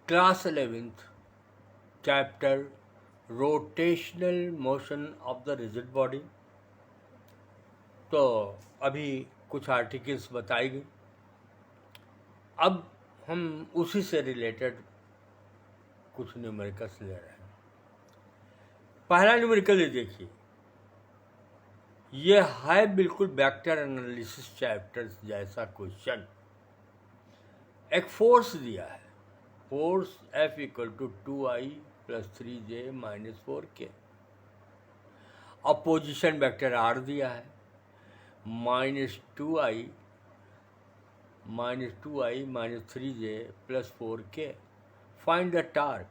Class 11th chapter rotational motion of the rigid body. तो अभी कुछ आर्टिकल्स बताई गई, अब हम उसी से रिलेटेड कुछ न्यूमेरिकल्स ले रहे हैं। पहला न्यूमेरिकल ये देखिए, ये है बिल्कुल वेक्टर एनालिसिस चैप्टर जैसा क्वेश्चन। एक फोर्स दिया है, force F equal to 2I plus 3J minus 4K। अब पोजिशन वेक्टर R दिया है, -2I minus 3J plus 4K। Find the torque.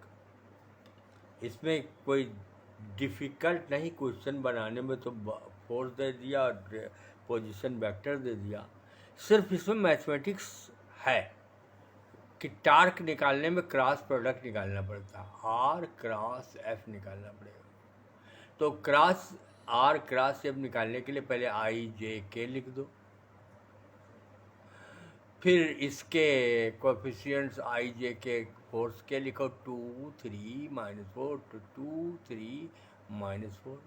इसमें कोई डिफ़िकल्ट नहीं क्वेश्चन बनाने में, तो फोर्स दे दिया और पोजीशन वेक्टर दे दिया। सिर्फ इसमें मैथमेटिक्स है कि टार्क निकालने में क्रॉस प्रोडक्ट निकालना पड़ता है, R क्रॉस F निकालना पड़ेगा। तो R क्रॉस F निकालने के लिए पहले IJK लिख दो, फिर इसके कोएफिशिएंट्स IJK फोर्स के लिखो 2 3 -4 2 3 -4।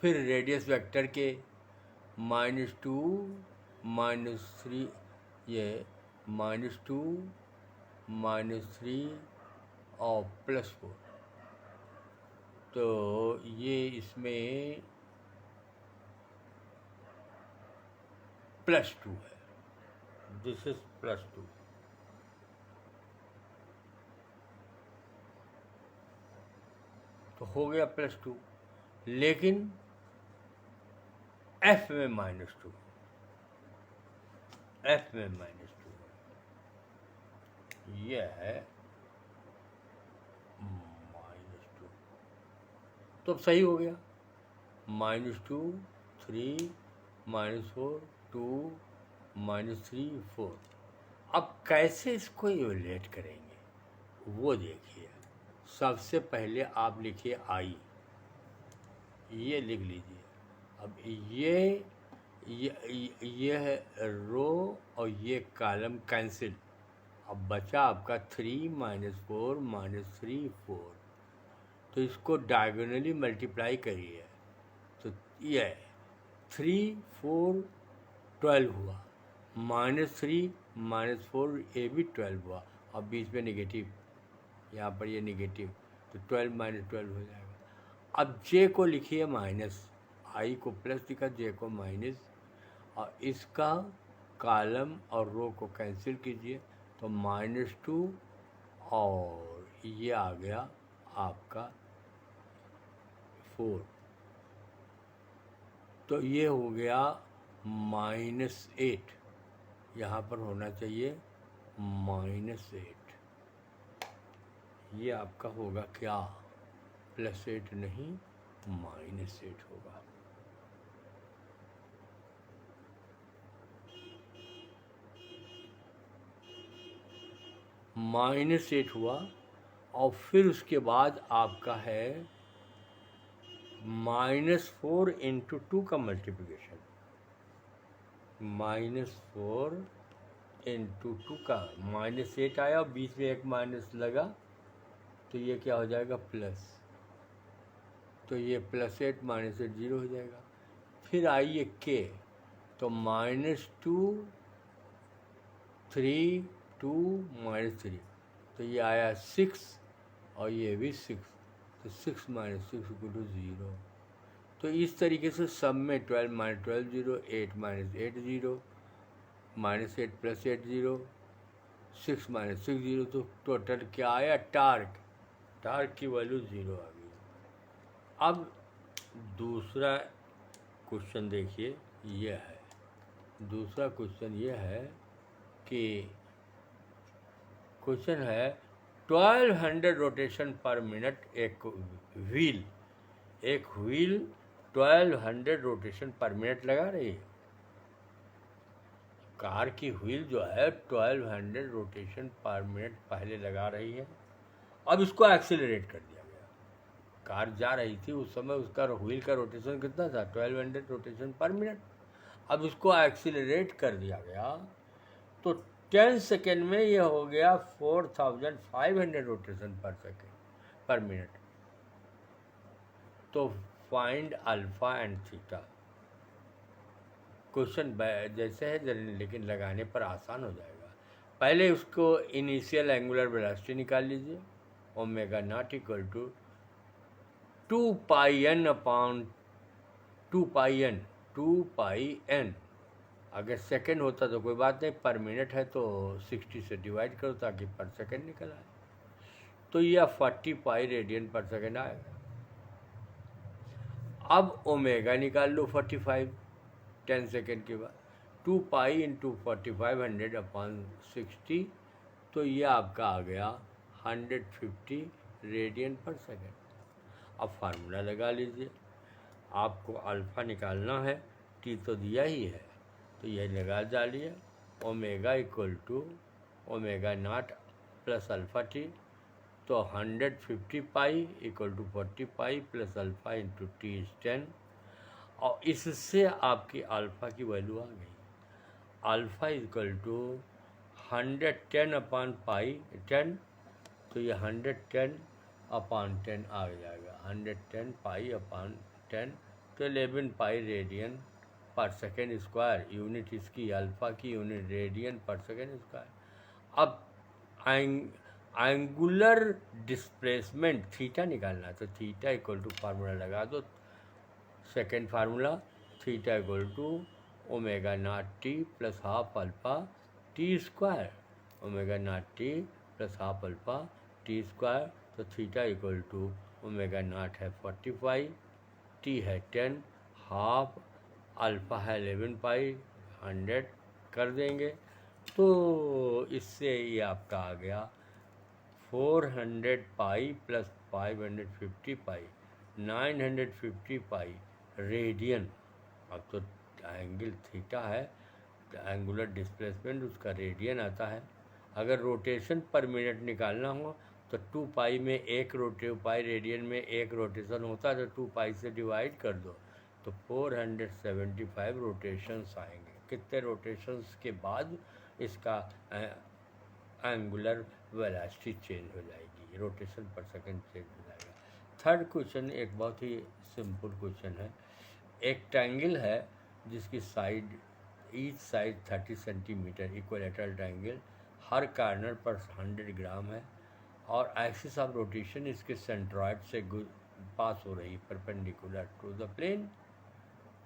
फिर रेडियस वेक्टर के -2 -3, ये -2 -3 और +4। तो ये इसमें +2 है, दिस इज +2। तो हो गया +2, लेकिन F में -2, F में -2 ये है -2। तो अब सही हो गया, -2 3 -4 2 -3 4। अब कैसे इसको इवेल्युएट करेंगे वो देखिए। सबसे पहले आप लिखिए I, ये लिख लीजिए। अब ये है रो और ये कॉलम कैंसिल। अब बचा आपका 3 -4 -3 4। तो इसको डायगोनली मल्टीप्लाई करिए, तो ये 3 4 12 हुआ, -3 -4 ये भी 12 हुआ, और बीच में नेगेटिव, यहाँ पर ये नेगेटिव, तो 12 -12 हो जाएगा। अब J को लिखिए माइनस, I को प्लस लिखा, J को माइनस, और इसका कॉलम और रो को कैंसिल कीजिए, तो -2 और ये आ गया आपका 4। तो ये हो गया -8, यहाँ पर होना चाहिए -8। ये आपका होगा क्या, +8 नहीं -8 होगा। -8 हुआ, और फिर उसके बाद आपका है -4 × 2 का मल्टीप्लिकेशन, -4 × 2 का, -8 आया और बीच में एक माइनस लगा, तो ये क्या हो जाएगा प्लस, तो ये +8 -8 0 हो जाएगा। फिर आइए K, तो -2 3 2 -3, तो ये आया 6 और ये भी 6, तो 6 - 6 = 0। तो इस तरीके से सब में 12 - 12 0, 8 - 8 0, -8 + 8 0, 6 - 6 0। तो टोटल क्या आया, टार्क की वैल्यू 0 आ गई। अब दूसरा क्वेश्चन देखिए, ये है दूसरा क्वेश्चन, ये है कि क्वेश्चन है 1200 रोटेशन पर मिनट एक व्हील 1200 रोटेशन पर मिनट लगा रही है। कार की व्हील जो है 1200 रोटेशन पर मिनट पहले लगा रही है। अब इसको एक्सीलरेट कर दिया गया, कार जा रही थी उस समय, उसका व्हील का रोटेशन कितना था, 1200 रोटेशन पर मिनट। अब इसको एक्सीलरेट कर दिया गया, तो 10 सेकेंड में ये हो गया 4500 रोटेशन पर सेकेंड पर मिनट। तो find alpha and theta. Question जैसे है लेकिन लगाने पर आसान हो जाएगा। पहले उसको इनिशियल एंगुलर वेलोसिटी निकाल लीजिए। Omega naught equal to 2πn upon 2πn। अगर सेकंड होता तो कोई बात नहीं, पर मिनट है तो 60 से डिवाइड करो ताकि पर सेकंड निकल आए। तो यह 40 पाई रेडियन पर सेकंड आएगा। अब ओमेगा निकाल लो 45 10 सेकेंड के बाद। 2 पाई इंटू 4500 अपॉन 60, तो ये आपका आ गया 150 रेडियन पर सेकेंड। अब फार्मूला लगा लीजिए। आपको अल्फ़ा निकालना है, टी तो दिया ही है तो यह लगा डालिए। Omega equal to omega naught plus alpha t, तो 150 pi equal to 40 pi plus alpha into t is 10। और इससे आपकी अल्फ़ा की वैल्यू आ गई। Alpha equal to 110 upon pi 10, तो ये 110 अपॉन 10 आ जाएगा। 110 पाई अपॉन 10, तो 11 pi radian per second square. Unit इसकी अल्फ़ा की unit radian per second square. अब एंगुलर डिस्प्लेसमेंट थीटा निकालना है, तो थीटा इक्वल टू फार्मूला लगा दो। Second formula, theta equal to omega naught t plus half alpha t square. Omega naught t plus half alpha t square, तो theta equal to omega naught है 45, T है 10, half alpha है 11 पाई 100 कर देंगे। तो इससे ये आपका आ गया 400 पाई प्लस 550 पाई 950 पाई रेडियन। अब तो एंगल थीटा है तो एंगुलर डिस्प्लेसमेंट उसका रेडियन आता है। अगर रोटेशन पर मिनट निकालना हो तो 2 पाई में एक पाई रेडियन में एक रोटेशन होता है, तो 2 पाई से डिवाइड कर दो तो 475 रोटेशंस आएंगे। कितने रोटेशंस के बाद इसका एंगुलर वेलोसिटी चेंज हो जाएगी, रोटेशन पर सेकंड चेंज हो जाएगा। थर्ड क्वेश्चन एक बहुत ही सिंपल क्वेश्चन है। एक ट्रायंगल है जिसकी side each side 30 centimetre, equilateral triangle, हर कार्नर पर 100 ग्राम है और एक्सिस ऑफ रोटेशन इसके सेंट्रॉइड से पास हो रही perpendicular to the plane.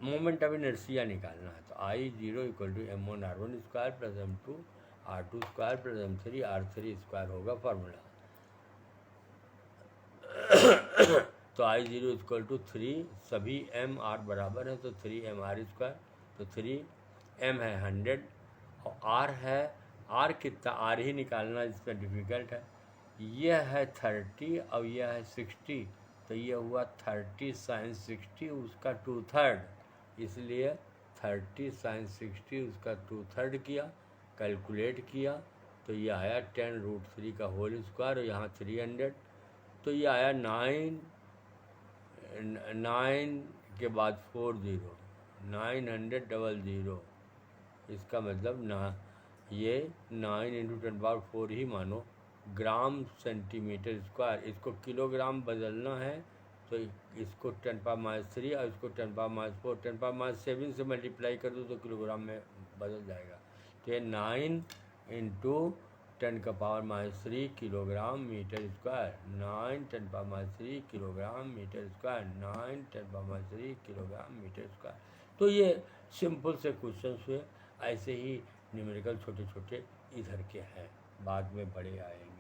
Moment of inertia निकालना है, तो I0 equal to m1 r1 square plus m2 r2 square plus m3 r3 square होगा फार्मूला। तो I0 इक्वल टू 3, सभी m r बराबर है तो 3m r स्क्वायर, तो 3m है 100 और r है, r कितना, r ही निकालना इसमें डिफ़िकल्ट है। यह है 30 और यह है 60, तो यह हुआ 30 साइन 60 उसका 2/3, इसलिए 30 साइन 60 उसका 2/3 किया, कैलकुलेट किया तो ये आया 10√3 का होल स्क्वायर और यहाँ 300, तो ये आया 9 के बाद 40 900 इसका मतलब ना ये 9 × 10⁴ ही मानो ग्राम सेंटीमीटर स्क्वायर। इसको किलोग्राम बदलना है तो इसको 10⁻³ और इसको 10⁻⁴ 10⁻7 से मल्टीप्लाई कर दो तो किलोग्राम में बदल जाएगा। तो ये 9 × 10⁻³ kilogram metre square, 9 10⁻³ kilogram metre square, 9 10⁻³ kilogram metre square. तो ये सिंपल से क्वेश्चन हुए। ऐसे ही न्यूमेरिकल छोटे छोटे इधर के हैं, बाद में बड़े आएंगे।